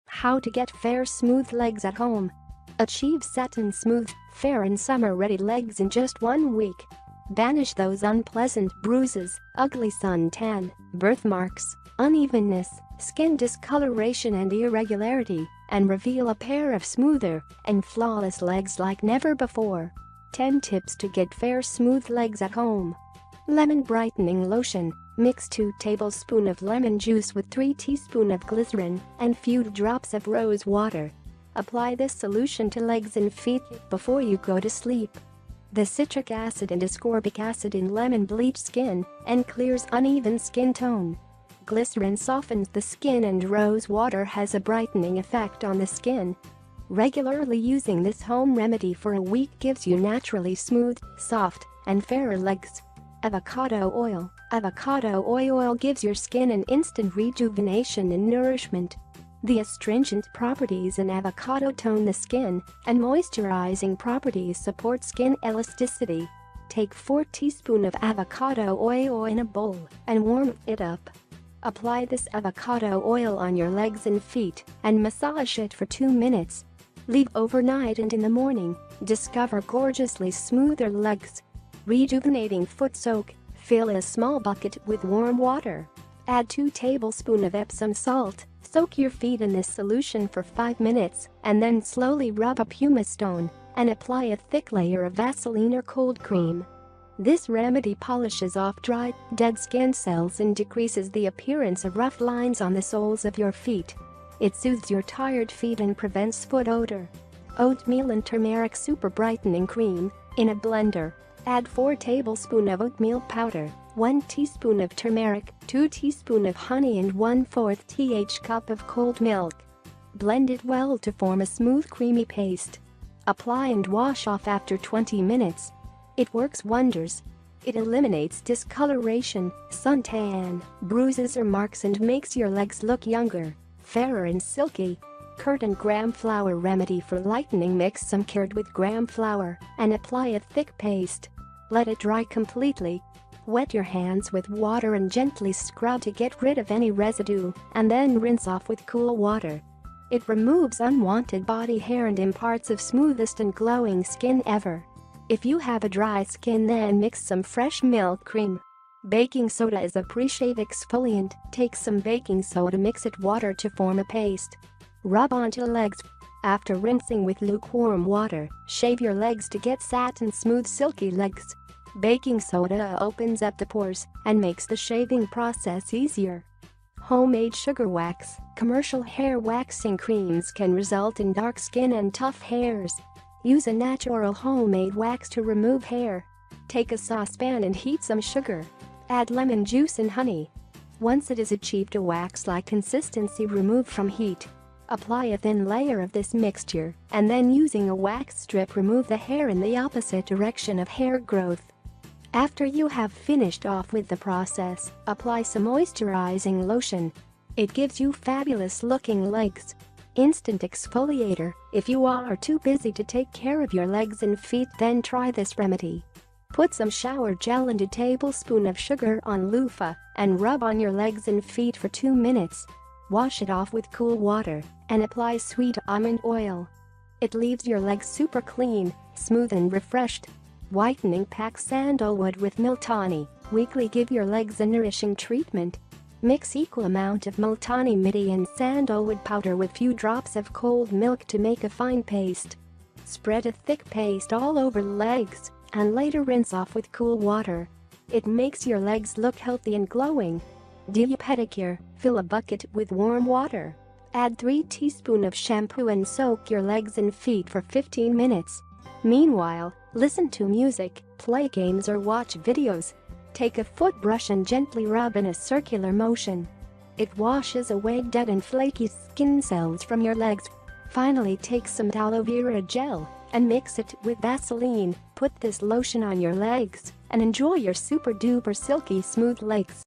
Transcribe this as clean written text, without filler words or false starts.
How to get fair, smooth legs at home. Achieve satin smooth, fair and summer-ready legs in just 1 week. Banish those unpleasant bruises, ugly suntan, birthmarks, unevenness, skin discoloration and irregularity, and reveal a pair of smoother and flawless legs like never before. 10 tips to get fair, smooth legs at home. Lemon brightening lotion. Mix 2 tablespoons of lemon juice with 3 teaspoons of glycerin and few drops of rose water. Apply this solution to legs and feet before you go to sleep. The citric acid and ascorbic acid in lemon bleach skin and clears uneven skin tone. Glycerin softens the skin and rose water has a brightening effect on the skin. Regularly using this home remedy for a week gives you naturally smooth, soft, and fairer legs. Avocado oil. Avocado oil gives your skin an instant rejuvenation and nourishment. The astringent properties in avocado tone the skin, and moisturizing properties support skin elasticity. Take 4 teaspoons of avocado oil in a bowl and warm it up. Apply this avocado oil on your legs and feet and massage it for 2 minutes. Leave overnight and in the morning, discover gorgeously smoother legs. Rejuvenating foot soak. Fill a small bucket with warm water. Add 2 tablespoons of Epsom salt. Soak your feet in this solution for 5 minutes and then slowly rub a pumice stone and apply a thick layer of Vaseline or cold cream. This remedy polishes off dry, dead skin cells and decreases the appearance of rough lines on the soles of your feet. It soothes your tired feet and prevents foot odor. Oatmeal and turmeric super brightening cream. In a blender, add 4 tablespoons of oatmeal powder, 1 teaspoon of turmeric, 2 teaspoons of honey and 1/4 th cup of cold milk. Blend it well to form a smooth creamy paste. Apply and wash off after 20 minutes. It works wonders. It eliminates discoloration, suntan, bruises or marks and makes your legs look younger, fairer and silky. Curd and gram flour remedy for lightening. Mix some curd with gram flour and apply a thick paste. Let it dry completely. Wet your hands with water and gently scrub to get rid of any residue, and then rinse off with cool water. It removes unwanted body hair and imparts the smoothest and glowing skin ever. If you have a dry skin, then mix some fresh milk cream. Baking soda is a pre-shave exfoliant. Take some baking soda, mix it water to form a paste. Rub onto legs. After rinsing with lukewarm water, shave your legs to get satin smooth silky legs. Baking soda opens up the pores and makes the shaving process easier. Homemade sugar wax. Commercial hair waxing creams can result in dark skin and tough hairs. Use a natural homemade wax to remove hair. Take a saucepan and heat some sugar. Add lemon juice and honey. Once it is achieved a wax-like consistency, remove from heat. Apply a thin layer of this mixture, and then using a wax strip remove the hair in the opposite direction of hair growth. After you have finished off with the process, apply some moisturizing lotion. It gives you fabulous looking legs. Instant exfoliator. If you are too busy to take care of your legs and feet, then try this remedy. Put some shower gel and a tablespoon of sugar on loofah and rub on your legs and feet for 2 minutes. Wash it off with cool water and apply sweet almond oil. It leaves your legs super clean, smooth and refreshed. Whitening pack. Sandalwood with multani. Weekly give your legs a nourishing treatment. Mix equal amount of multani midi and sandalwood powder with few drops of cold milk to make a fine paste. Spread a thick paste all over legs and later rinse off with cool water. It makes your legs look healthy and glowing. Pedicure. Fill a bucket with warm water. Add 3 teaspoons of shampoo and soak your legs and feet for 15 minutes. Meanwhile, listen to music, play games or watch videos. Take a foot brush and gently rub in a circular motion. It washes away dead and flaky skin cells from your legs. Finally, take some aloe vera gel and mix it with Vaseline. Put this lotion on your legs and enjoy your super duper silky smooth legs.